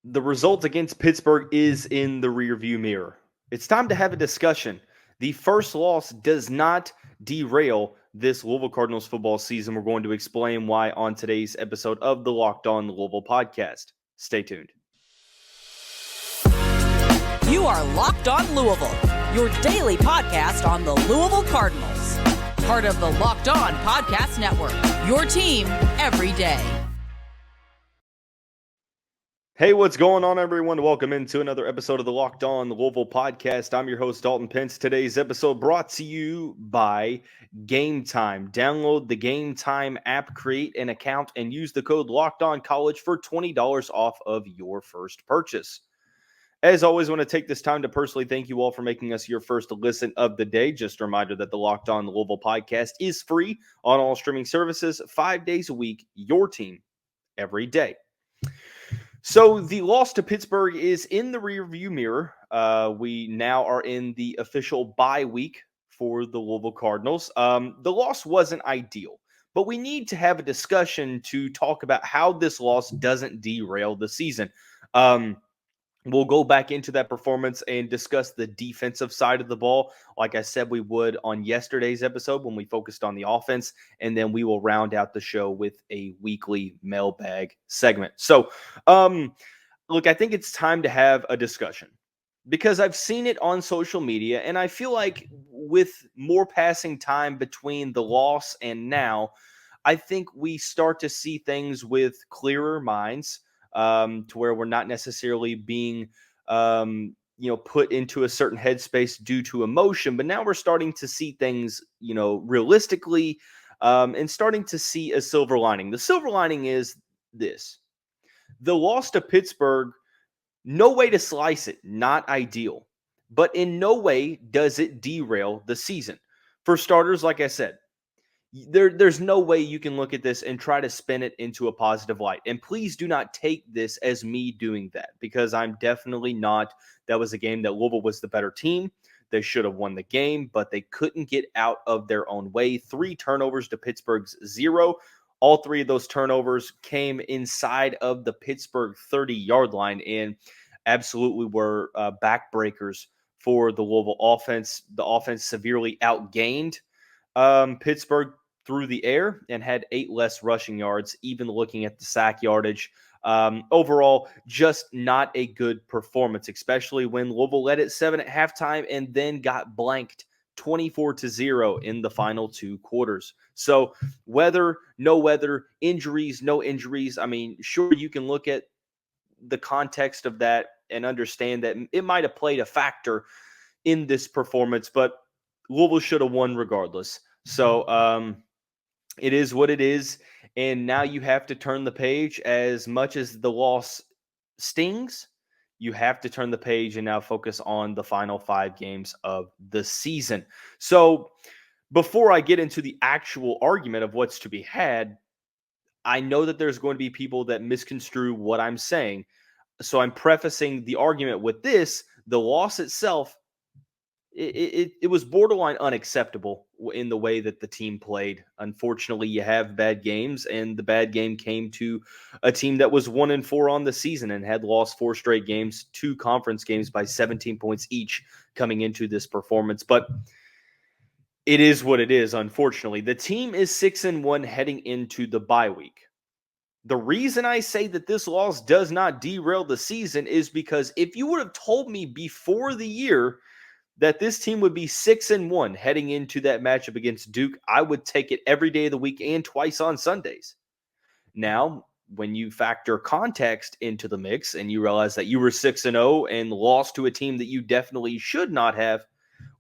The result against Pittsburgh is in the rearview mirror. It's time to have a discussion. The first loss does not derail this Louisville Cardinals football season. We're going to explain why on today's episode of the Locked On Louisville podcast. Stay tuned. You are Locked On Louisville, your daily podcast on the Louisville Cardinals. Part of the Locked On Podcast Network, your team every day. Hey, what's going on, everyone? Welcome into another episode of the Locked On Louisville podcast. I'm your host, Dalton Pence. Today's episode brought to you by Gametime. Download the Gametime app, create an account, and use the code LOCKEDONCollege for $20 off of your first purchase. As always, I want to take this time to personally thank you all for making us your first listen of the day. Just a reminder that the Locked On Louisville podcast is free on all streaming services, 5 days a week, your team every day. So the loss to Pittsburgh is in the rearview mirror. We now are in the official bye week for the Louisville Cardinals. The loss wasn't ideal, but we need to have a discussion to talk about how this loss doesn't derail the season. We'll go back into that performance and discuss the defensive side of the ball, like I said we would on yesterday's episode when we focused on the offense, and then we will round out the show with a weekly mailbag segment. So, look, I think it's time to have a discussion because I've seen it on social media, and I feel like with more passing time between the loss and now, I think we start to see things with clearer minds. To where we're not necessarily being, put into a certain headspace due to emotion, but now we're starting to see things, realistically, and starting to see a silver lining. The silver lining is this: the loss to Pittsburgh, no way to slice it, not ideal, but in no way does it derail the season. For starters, like I said, there's no way you can look at this and try to spin it into a positive light. And please do not take this as me doing that, because I'm definitely not. That was a game that Louisville was the better team. They should have won the game, but they couldn't get out of their own way. 3 turnovers to Pittsburgh's 0. All 3 of those turnovers came inside of the Pittsburgh 30-yard line and absolutely were backbreakers for the Louisville offense. The offense severely outgained Pittsburgh through the air and had 8 less rushing yards, even looking at the sack yardage. Overall, just not a good performance, especially when Louisville led at 7 at halftime and then got blanked 24-0 in the final 2 quarters. So weather, no weather, injuries, no injuries. I mean, sure, you can look at the context of that and understand that it might have played a factor in this performance, but Louisville should have won regardless. So it is what it is. And now you have to turn the page. As much as the loss stings, you have to turn the page and now focus on the final 5 games of the season. So before I get into the actual argument of what's to be had, I know that there's going to be people that misconstrue what I'm saying. So I'm prefacing the argument with this: the loss itself, it was borderline unacceptable in the way that the team played. Unfortunately, you have bad games, and the bad game came to a team that was 1-4 on the season and had lost 4 straight games, 2 conference games by 17 points each coming into this performance. But it is what it is, unfortunately. The team is 6-1 heading into the bye week. The reason I say that this loss does not derail the season is because if you would have told me before the year that this team would be 6-1 heading into that matchup against Duke, I would take it every day of the week and twice on Sundays. Now, when you factor context into the mix and you realize that you were 6-0 and lost to a team that you definitely should not have,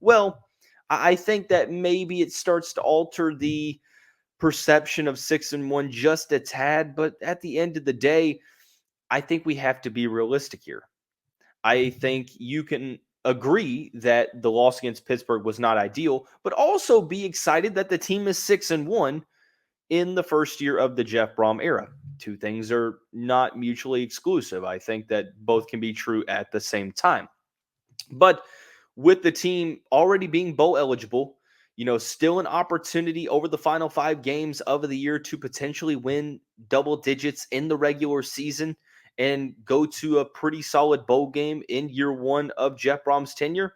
well, I think that maybe it starts to alter the perception of 6-1 just a tad. But at the end of the day, I think we have to be realistic here. I think you can agree that the loss against Pittsburgh was not ideal, but also be excited that the team is 6-1 in the first year of the Jeff Brohm era. 2 things are not mutually exclusive. I think that both can be true at the same time. But with the team already being bowl eligible, still an opportunity over the final 5 games of the year to potentially win double digits in the regular season and go to a pretty solid bowl game in year one of Jeff Brohm's tenure,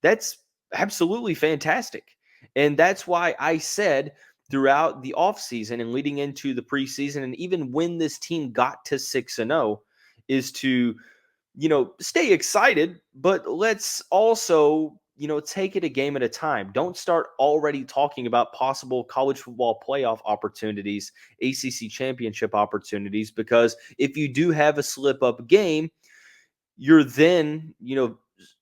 that's absolutely fantastic. And that's why I said throughout the offseason and leading into the preseason, and even when this team got to 6-0, is to, stay excited, but let's also, take it a game at a time. Don't start already talking about possible college football playoff opportunities, ACC championship opportunities, because if you do have a slip up game, you're then,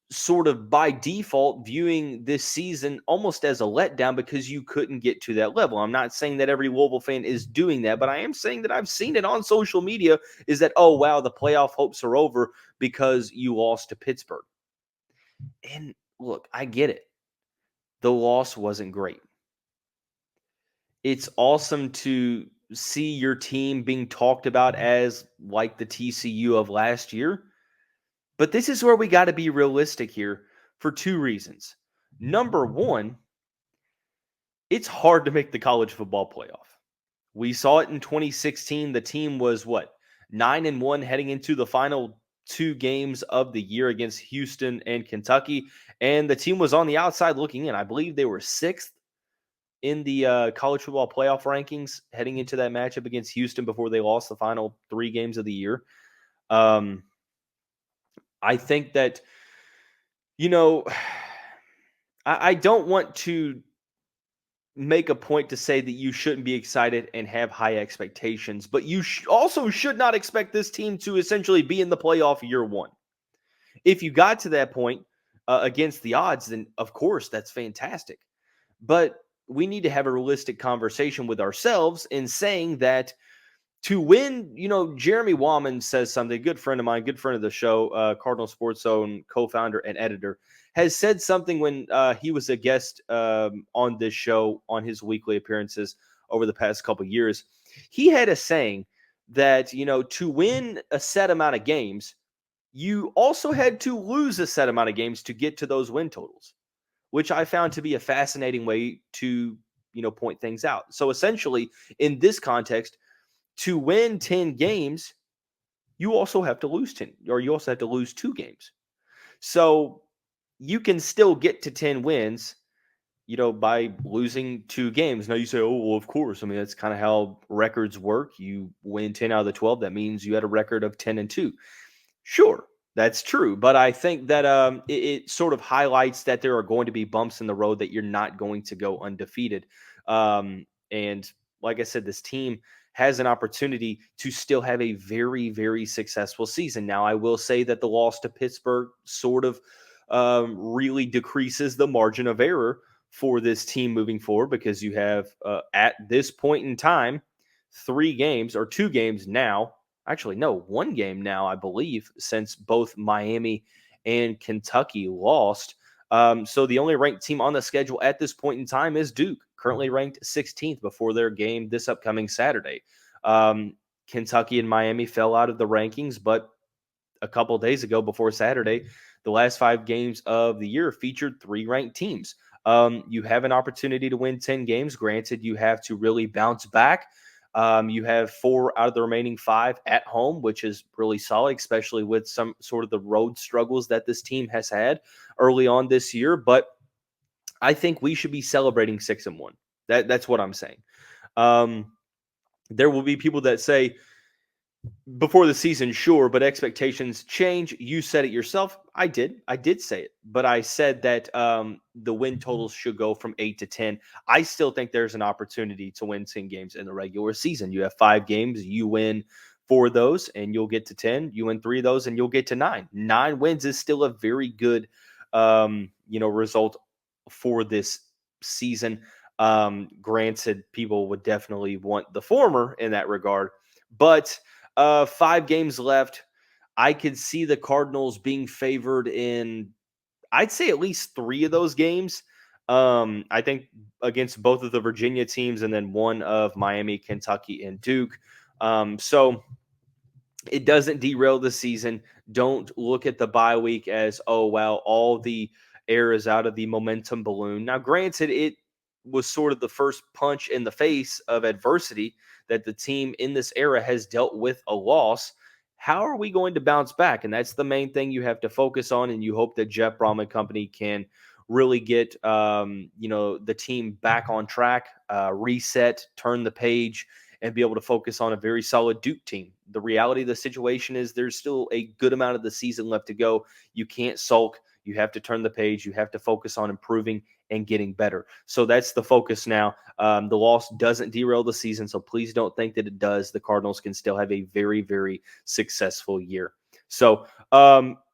sort of by default viewing this season almost as a letdown because you couldn't get to that level. I'm not saying that every Louisville fan is doing that, but I am saying that I've seen it on social media is that, oh, wow, the playoff hopes are over because you lost to Pittsburgh. And look, I get it. The loss wasn't great. It's awesome to see your team being talked about as like the TCU of last year. But this is where we got to be realistic here for two reasons. Number one, it's hard to make the college football playoff. We saw it in 2016. The team was 9-1 heading into the final two games of the year against Houston and Kentucky. And the team was on the outside looking in. I believe they were sixth in the college football playoff rankings heading into that matchup against Houston before they lost the final three games of the year. I think that, I don't want to make a point to say that you shouldn't be excited and have high expectations, but you also should not expect this team to essentially be in the playoff year one. If you got to that point against the odds, then of course that's fantastic. But we need to have a realistic conversation with ourselves in saying that to win, Jeremy Wallman says something, a good friend of mine, good friend of the show, Cardinal Sports Zone co-founder and editor, has said something when he was a guest on this show on his weekly appearances over the past couple of years. He had a saying that, to win a set amount of games, you also had to lose a set amount of games to get to those win totals, which I found to be a fascinating way to, point things out. So essentially, in this context, to win 10 games, you also have to lose 10, or you also have to lose 2 games. So you can still get to 10 wins, by losing 2 games. Now you say, oh, well, of course. I mean, that's kind of how records work. You win 10 out of the 12. That means you had a record of 10-2. Sure, that's true. But I think that it sort of highlights that there are going to be bumps in the road, that you're not going to go undefeated. And like I said, this team has an opportunity to still have a very, very successful season. Now, I will say that the loss to Pittsburgh sort of really decreases the margin of error for this team moving forward, because you have, at this point in time, 3 games or 2 games now. Actually, no, 1 game now, I believe, since both Miami and Kentucky lost. So the only ranked team on the schedule at this point in time is Duke, currently ranked 16th before their game this upcoming Saturday. Kentucky and Miami fell out of the rankings, but a couple days ago before Saturday, the last 5 games of the year featured 3 ranked teams. You have an opportunity to win 10 games. Granted, you have to really bounce back. You have 4 out of the remaining 5 at home, which is really solid, especially with some sort of the road struggles that this team has had early on this year. But I think we should be celebrating 6-1. That's what I'm saying. There will be people that say before the season, sure, but expectations change. You said it yourself. I did say it, but I said that the win totals should go from 8 to 10. I still think there's an opportunity to win 10 games in the regular season. You have 5 games, you win 4 of those, and you'll get to 10. You win 3 of those, and you'll get to 9. 9 wins is still a very good, result for this season. Granted, people would definitely want the former in that regard, but 5 games left. I could see the Cardinals being favored in, I'd say, at least 3 of those games. I think against both of the Virginia teams, and then one of Miami, Kentucky, and Duke. So it doesn't derail the season. Don't look at the bye week as, oh, wow, all the air is out of the momentum balloon. Now, granted, it was sort of the first punch in the face of adversity that the team in this era has dealt with a loss. how are we going to bounce back? And that's the main thing you have to focus on. And you hope that Jeff Brohm and company can really get, the team back on track, reset, turn the page, and be able to focus on a very solid Duke team. The reality of the situation is there's still a good amount of the season left to go. You can't sulk. You have to turn the page. You have to focus on improving and getting better. So that's the focus now. The loss doesn't derail the season, so please don't think that it does. The Cardinals can still have a very, very successful year. So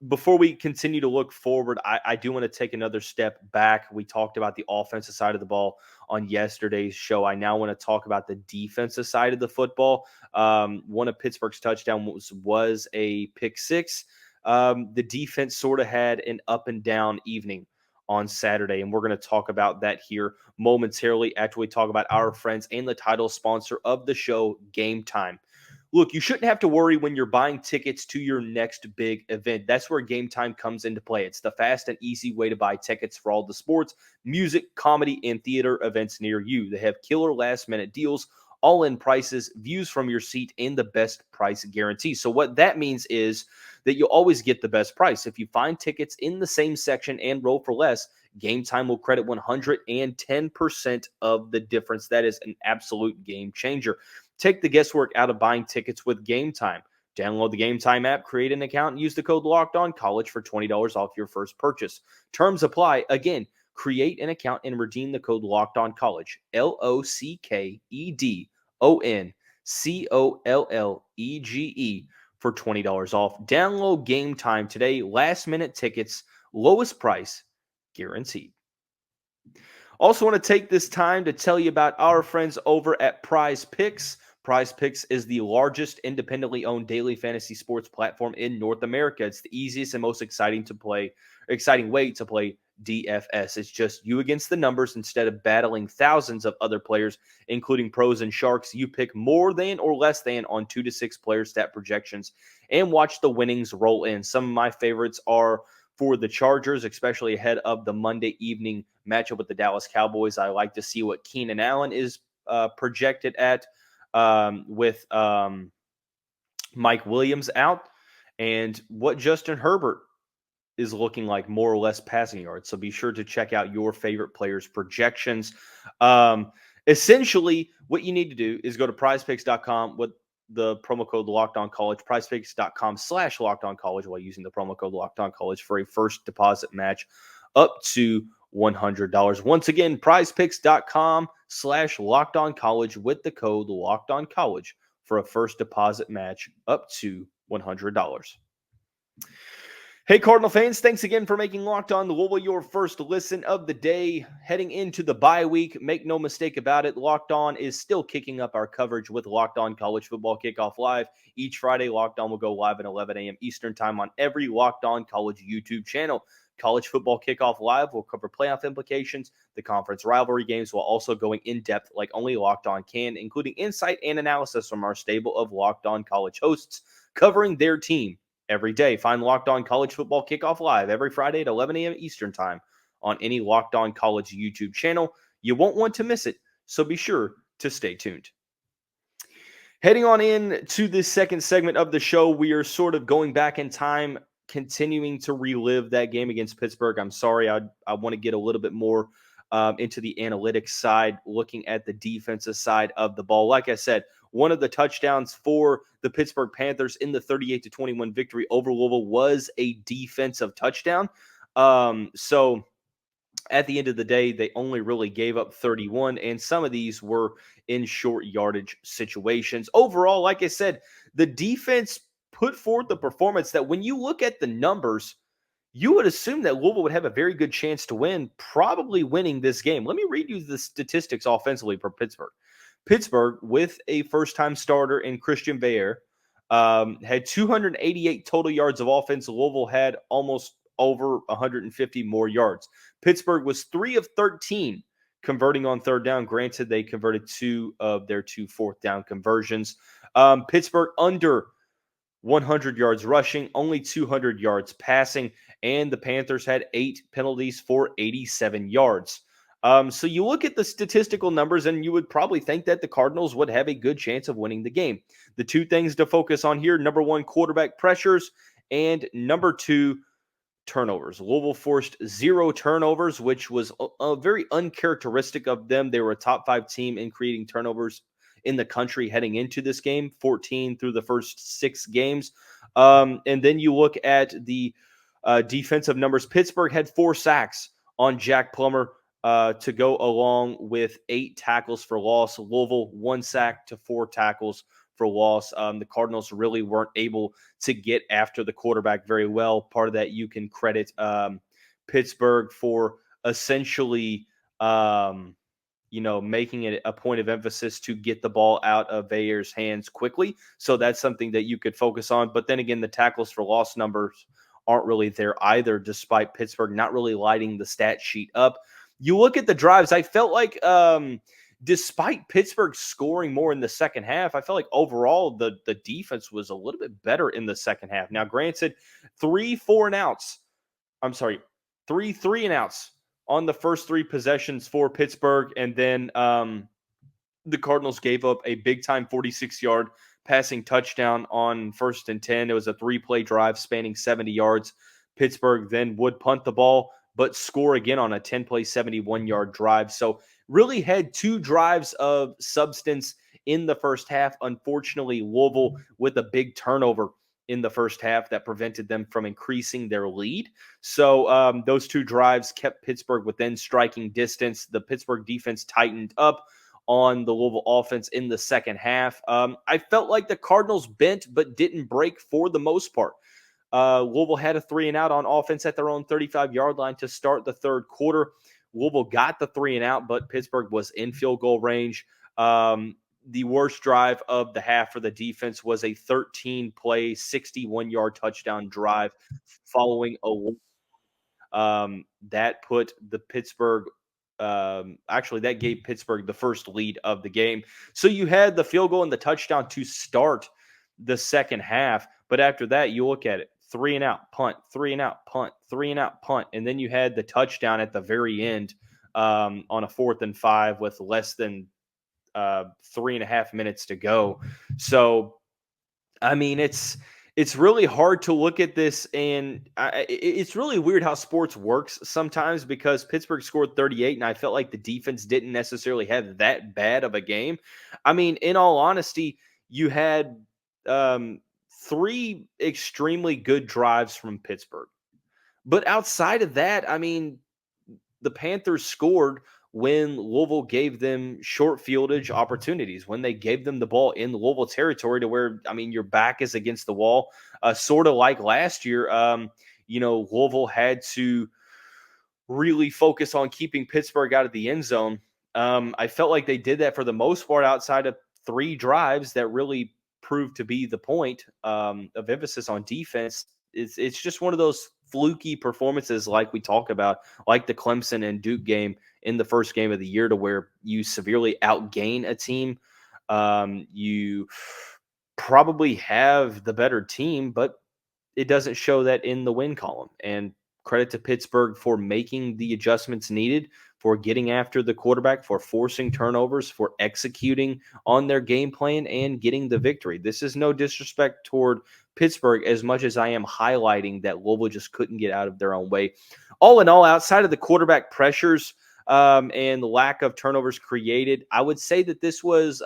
before we continue to look forward, I do want to take another step back. We talked about the offensive side of the ball on yesterday's show. I now want to talk about the defensive side of the football. One of Pittsburgh's touchdowns was a pick six. The defense sort of had an up and down evening on Saturday, and we're going to talk about that here momentarily after we talk about our friends and the title sponsor of the show, Gametime. Look, you shouldn't have to worry when you're buying tickets to your next big event. That's where Gametime comes into play. It's the fast and easy way to buy tickets for all the sports, music, comedy, and theater events near you. They have killer last-minute deals, all-in prices, views from your seat, and the best price guarantee. So what that means is that you'll always get the best price. If you find tickets in the same section and roll for less, Gametime will credit 110% of the difference. That is an absolute game changer. Take the guesswork out of buying tickets with Gametime. Download the Gametime app, create an account, and use the code LOCKEDONCollege for $20 off your first purchase. Terms apply. Again, create an account and redeem the code LOCKEDONCollege. LOCKEDONCOLLEGE for $20 off. Download Gametime today. Last-minute tickets, lowest price, guaranteed. Also want to take this time to tell you about our friends over at PrizePicks. PrizePicks is the largest independently owned daily fantasy sports platform in North America. It's the easiest and most exciting way to play DFS. It's just you against the numbers instead of battling thousands of other players, including pros and sharks. You pick more than or less than on 2 to 6 player stat projections and watch the winnings roll in. Some of my favorites are for the Chargers, especially ahead of the Monday evening matchup with the Dallas Cowboys. I like to see what Keenan Allen is projected at with Mike Williams out, and what Justin Herbert is looking like more or less passing yards. So be sure to check out your favorite players' projections. Essentially, what you need to do is go to prizepicks.com with the promo code LOCKEDONCollege, prizepicks.com/LOCKEDONCollege while using the promo code LOCKEDONCollege for a first deposit match up to $100. Once again, prizepicks.com/LOCKEDONCollege with the code LOCKEDONCollege for a first deposit match up to $100. Hey, Cardinal fans, thanks again for making Locked On Louisville your first listen of the day. Heading into the bye week, make no mistake about it, Locked On is still kicking up our coverage with Locked On College Football Kickoff Live. Each Friday, Locked On will go live at 11 a.m. Eastern Time on every Locked On College YouTube channel. College Football Kickoff Live will cover playoff implications, the conference rivalry games, while also going in-depth like only Locked On can, including insight and analysis from our stable of Locked On College hosts covering their team every day. Find Locked On College Football Kickoff Live every Friday at 11 a.m. Eastern Time on any Locked On College YouTube channel. You won't want to miss it, so be sure to stay tuned. Heading on in to this second segment of the show, we are sort of going back in time, continuing to relive that game against Pittsburgh. I'm sorry, I want to get a little bit more into the analytics side, looking at the defensive side of the ball. Like I said, one of the touchdowns for the Pittsburgh Panthers in the 38-21 victory over Louisville was a defensive touchdown. So at the end of the day, they only really gave up 31, and some of these were in short yardage situations. Overall, like I said, the defense put forth the performance that when you look at the numbers, you would assume that Louisville would have a very good chance to win, probably winning this game. Let me read you the statistics offensively for Pittsburgh. Pittsburgh, with a first-time starter in Christian Baer, had 288 total yards of offense. Louisville had almost over 150 more yards. Pittsburgh was 3 of 13 converting on third down. Granted, they converted 2 of their 2 fourth-down conversions. Pittsburgh under 100 yards rushing, only 200 yards passing, and the Panthers had 8 penalties for 87 yards. So you look at the statistical numbers, and you would probably think that the Cardinals would have a good chance of winning the game. The two things to focus on here: number one, quarterback pressures, and number two, turnovers. Louisville forced 0 turnovers, which was very uncharacteristic of them. They were a top 5 team in creating turnovers in the country heading into this game, 14 through the first 6 games. And then you look at the defensive numbers. Pittsburgh had 4 sacks on Jack Plummer to go along with 8 tackles for loss. Louisville 1 sack to 4 tackles for loss. The Cardinals really weren't able to get after the quarterback very well. Part of that you can credit Pittsburgh for essentially, making it a point of emphasis to get the ball out of Vayer's hands quickly. So that's something that you could focus on. But then again, the tackles for loss numbers aren't really there either, despite Pittsburgh not really lighting the stat sheet up. You look at the drives, I felt like despite Pittsburgh scoring more in the second half, I felt like overall the defense was a little bit better in the second half. Now, granted, 3 and outs on the first 3 possessions for Pittsburgh, and then the Cardinals gave up a big-time 46-yard passing touchdown on 1st and 10. It was a 3-play drive spanning 70 yards. Pittsburgh then would punt the ball, but score again on a 10-play, 71-yard drive. So really had 2 drives of substance in the first half. Unfortunately, Louisville with a big turnover in the first half that prevented them from increasing their lead. So those 2 drives kept Pittsburgh within striking distance. The Pittsburgh defense tightened up on the Louisville offense in the second half. I felt like the Cardinals bent but didn't break for the most part. Louisville had a 3 and out on offense at their own 35-yard line to start the third quarter. Louisville got the 3 and out, but Pittsburgh was in field goal range. The worst drive of the half for the defense was a 13-play, 61-yard touchdown drive following a that put the Pittsburgh that gave Pittsburgh the first lead of the game. So you had the field goal and the touchdown to start the second half, but after that, you look at it: 3 and out, punt, 3 and out, punt, 3 and out, punt, and then you had the touchdown at the very end on a 4th and 5 with less than 3.5 minutes to go. So, I mean, it's really hard to look at this, and it's really weird how sports works sometimes, because Pittsburgh scored 38, and I felt like the defense didn't necessarily have that bad of a game. I mean, in all honesty, you had 3 extremely good drives from Pittsburgh. But outside of that, I mean, the Panthers scored when Louisville gave them short fieldage opportunities, when they gave them the ball in Louisville territory, to where, I mean, your back is against the wall, sort of like last year. Louisville had to really focus on keeping Pittsburgh out of the end zone. I felt like they did that for the most part, outside of 3 drives that really proved to be the point of emphasis on defense. It's just one of those fluky performances, like we talk about, like the Clemson and Duke game in the first game of the year, to where you severely outgain a team. You probably have the better team, but it doesn't show that in the win column. And credit to Pittsburgh for making the adjustments needed, for getting after the quarterback, for forcing turnovers, for executing on their game plan and getting the victory. This is no disrespect toward Pittsburgh, as much as I am highlighting that Louisville just couldn't get out of their own way. All in all, outside of the quarterback pressures and the lack of turnovers created, I would say that this was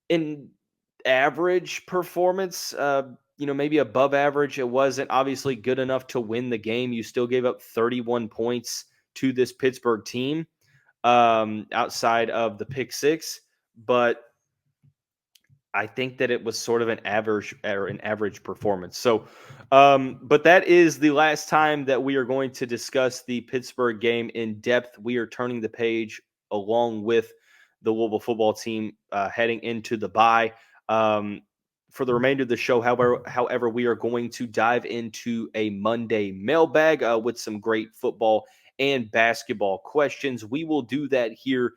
an average performance, maybe above average. It wasn't obviously good enough to win the game. You still gave up 31 points to this Pittsburgh team outside of the pick 6, but I think that it was sort of an average performance. So, but that is the last time that we are going to discuss the Pittsburgh game in depth. We are turning the page along with the Louisville football team heading into the bye. For the remainder of the show, however, we are going to dive into a Monday mailbag with some great football and basketball questions. We will do that here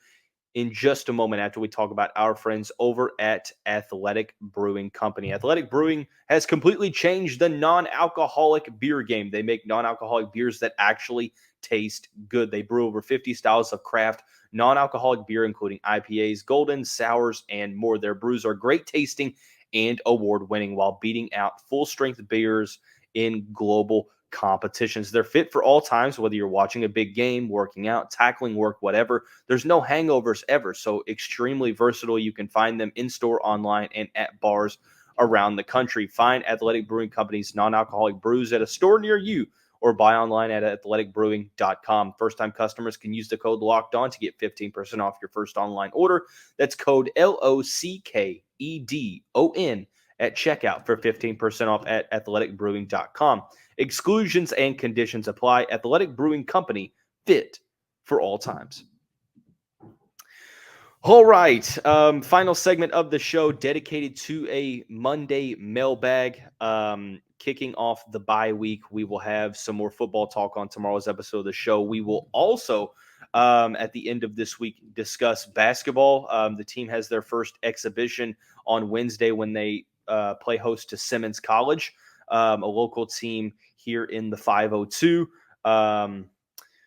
in just a moment after we talk about our friends over at Athletic Brewing Company. Athletic Brewing has completely changed the non-alcoholic beer game. They make non-alcoholic beers that actually taste good. They brew over 50 styles of craft non-alcoholic beer, including IPAs, golden, sours, and more. Their brews are great tasting and award-winning while beating out full-strength beers in global competitions. They're fit for all times, whether you're watching a big game, working out, tackling work, whatever. There's no hangovers ever, so extremely versatile. You can find them in-store, online, and at bars around the country. Find Athletic Brewing Company's non-alcoholic brews at a store near you or buy online at athleticbrewing.com. First-time customers can use the code LOCKEDON to get 15% off your first online order. That's code LOCKEDON at checkout for 15% off at athleticbrewing.com. Exclusions and conditions apply. Athletic Brewing Company, fit for all times. All right. Final segment of the show dedicated to a Monday mailbag. Kicking off the bye week, we will have some more football talk on tomorrow's episode of the show. We will also, at the end of this week, discuss basketball. The team has their first exhibition on Wednesday when they play host to Simmons College, a local team here in the 502.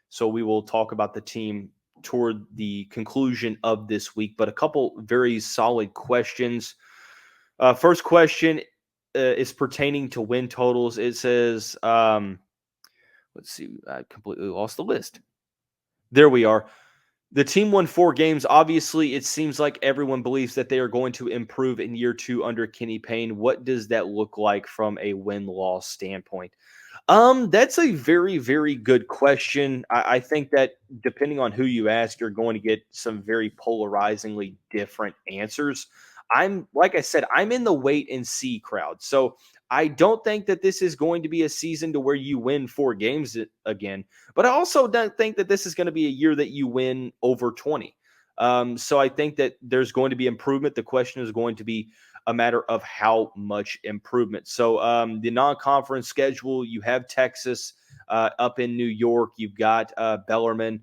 So we will talk about the team toward the conclusion of this week, but a couple very solid questions. First question is pertaining to win totals. It says, let's see, I completely lost the list. There we are. The team won 4 games. Obviously, it seems like everyone believes that they are going to improve in year 2 under Kenny Payne. What does that look like from a win-loss standpoint? That's a very, very good question. I think that depending on who you ask, you're going to get some very polarizingly different answers. Like I said, I'm in the wait and see crowd. So I don't think that this is going to be a season to where you win 4 games again, but I also don't think that this is going to be a year that you win over 20. So I think that there's going to be improvement. The question is going to be a matter of how much improvement. So the non-conference schedule, you have Texas up in New York. You've got Bellarmine.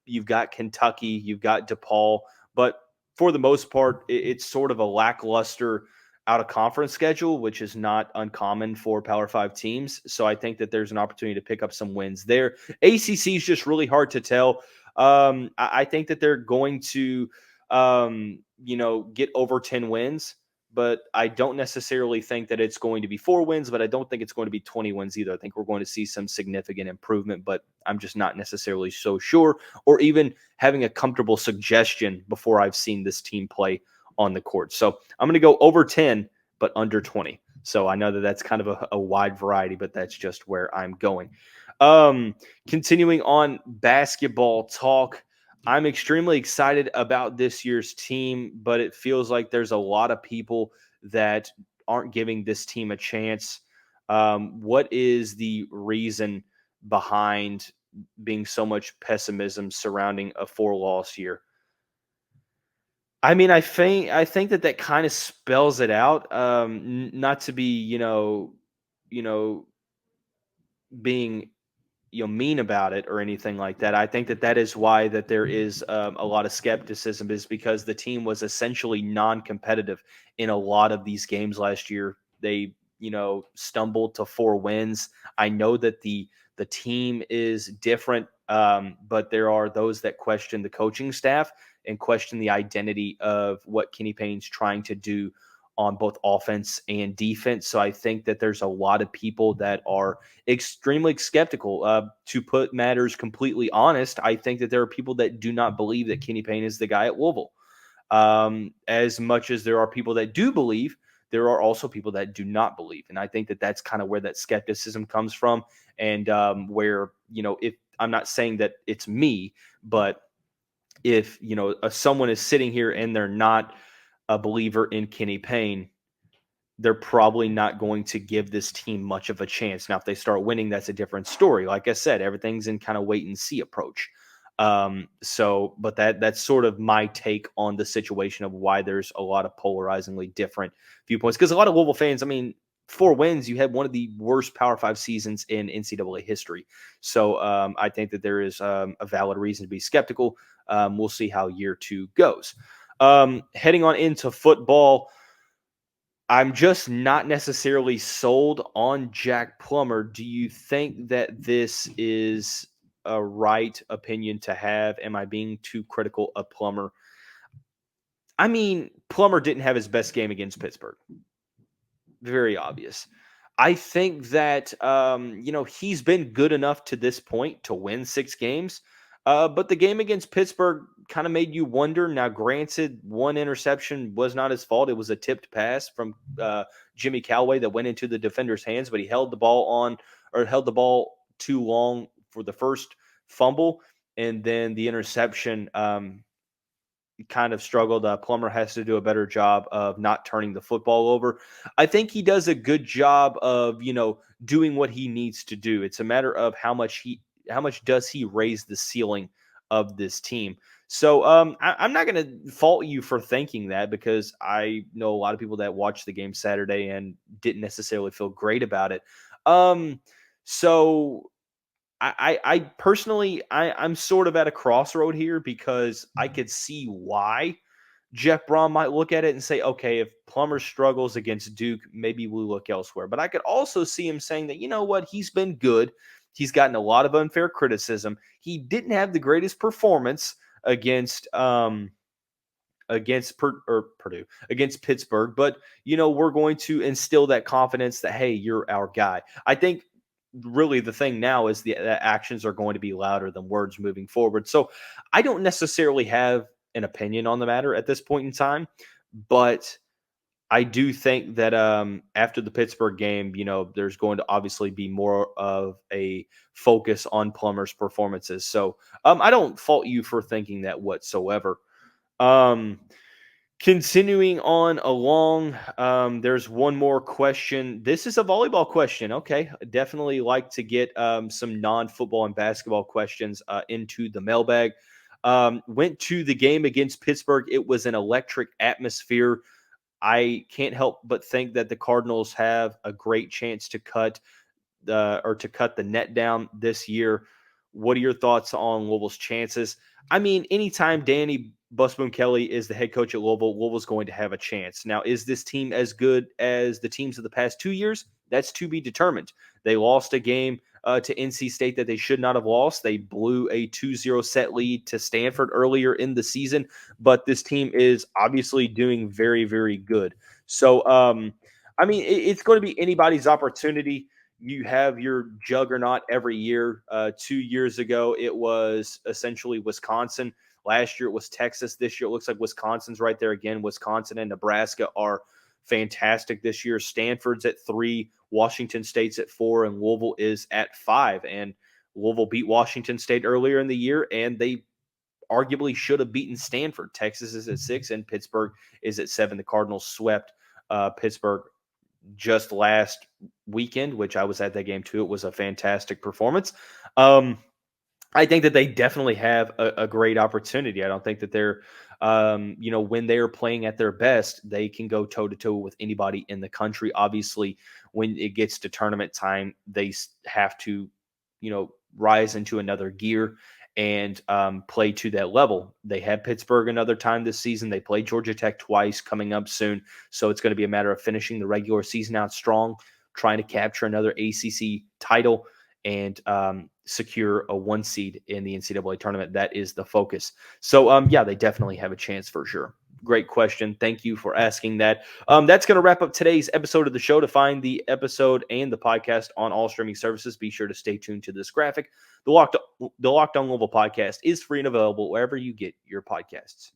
You've got Kentucky. You've got DePaul. But for the most part, it's sort of a lackluster out-of-conference schedule, which is not uncommon for Power 5 teams. So I think that there's an opportunity to pick up some wins there. ACC is just really hard to tell. I think that they're going to, get over 10 wins. But I don't necessarily think that it's going to be 4 wins, but I don't think it's going to be 20 wins either. I think we're going to see some significant improvement, but I'm just not necessarily so sure or even having a comfortable suggestion before I've seen this team play on the court. So I'm going to go over 10, but under 20. So I know that that's kind of a wide variety, but that's just where I'm going. Continuing on basketball talk. I'm extremely excited about this year's team, but it feels like there's a lot of people that aren't giving this team a chance. What is the reason behind being so much pessimism surrounding a 4-loss year? I mean, I think that kind of spells it out. Not to be, being mean about it or anything like that. I think that is why that there is a lot of skepticism, is because the team was essentially non-competitive in a lot of these games last year. They stumbled to 4 wins. I know that the team is different, but there are those that question the coaching staff and question the identity of what Kenny Payne's trying to do on both offense and defense. So I think that there's a lot of people that are extremely skeptical. To put matters completely honest, I think that there are people that do not believe that Kenny Payne is the guy at Louisville. As much as there are people that do believe, there are also people that do not believe. And I think that that's kind of where that skepticism comes from. And where, if I'm not saying that it's me, but if, someone is sitting here and they're not a believer in Kenny Payne, they're probably not going to give this team much of a chance. Now, if they start winning, that's a different story. Like I said, everything's in kind of wait and see approach. But that's sort of my take on the situation of why there's a lot of polarizingly different viewpoints. Because a lot of Louisville fans, I mean, 4 wins, you had one of the worst Power 5 seasons in NCAA history. So I think that there is a valid reason to be skeptical. We'll see how year 2 goes. Heading on into football, I'm just not necessarily sold on Jack Plummer. Do you think that this is a right opinion to have? Am I being too critical of Plummer? I mean, Plummer didn't have his best game against Pittsburgh. Very obvious. I think that, he's been good enough to this point to win 6 games. But the game against Pittsburgh kind of made you wonder. Now, granted, one interception was not his fault. It was a tipped pass from Jimmy Callaway that went into the defender's hands, but he held the ball too long for the first fumble. And then the interception kind of struggled. Plummer has to do a better job of not turning the football over. I think he does a good job of, doing what he needs to do. It's a matter of how much does he raise the ceiling of this team. So I'm not going to fault you for thinking that, because I know a lot of people that watched the game Saturday and didn't necessarily feel great about it. So I personally, I'm sort of at a crossroad here, because I could see why Jeff Brohm might look at it and say, okay, if Plummer struggles against Duke, maybe we look elsewhere. But I could also see him saying that, you know what, he's been good. He's gotten a lot of unfair criticism. He didn't have the greatest performance against Purdue, against Pittsburgh, but we're going to instill that confidence that, hey, you're our guy. I think really the thing now is the actions are going to be louder than words moving forward. So I don't necessarily have an opinion on the matter at this point in time, but I do think that after the Pittsburgh game, there's going to obviously be more of a focus on Plummer's performances. So I don't fault you for thinking that whatsoever. Continuing on along, there's one more question. This is a volleyball question. Okay, definitely like to get some non-football and basketball questions into the mailbag. Went to the game against Pittsburgh. It was an electric atmosphere. I can't help but think that the Cardinals have a great chance to cut the net down this year. What are your thoughts on Louisville's chances? I mean, anytime Danny Busboom Kelly is the head coach at Louisville, Louisville's going to have a chance. Now, is this team as good as the teams of the past 2 years? That's to be determined. They lost a game to NC State that they should not have lost. They blew a 2-0 set lead to Stanford earlier in the season, but this team is obviously doing very, very good. So, it's going to be anybody's opportunity. You have your juggernaut every year. 2 years ago, it was essentially Wisconsin. Last year, it was Texas. This year, it looks like Wisconsin's right there again. Wisconsin and Nebraska are fantastic this year. Stanford's at 3, Washington State's at 4, and Louisville is at 5. And Louisville beat Washington State earlier in the year, and they arguably should have beaten Stanford. Texas is at 6, and Pittsburgh is at 7. The Cardinals swept Pittsburgh just last weekend, which I was at that game too. It was a fantastic performance. I think that they definitely have a great opportunity. I don't think that they're, when they are playing at their best, they can go toe-to-toe with anybody in the country. Obviously, when it gets to tournament time, they have to, rise into another gear and play to that level. They had Pittsburgh another time this season. They played Georgia Tech twice coming up soon. So it's going to be a matter of finishing the regular season out strong, trying to capture another ACC title, and secure a 1 seed in the NCAA tournament. That is the focus. So, they definitely have a chance for sure. Great question. Thank you for asking that. That's going to wrap up today's episode of the show. To find the episode and the podcast on all streaming services, be sure to stay tuned to this graphic. The Locked On Louisville podcast is free and available wherever you get your podcasts.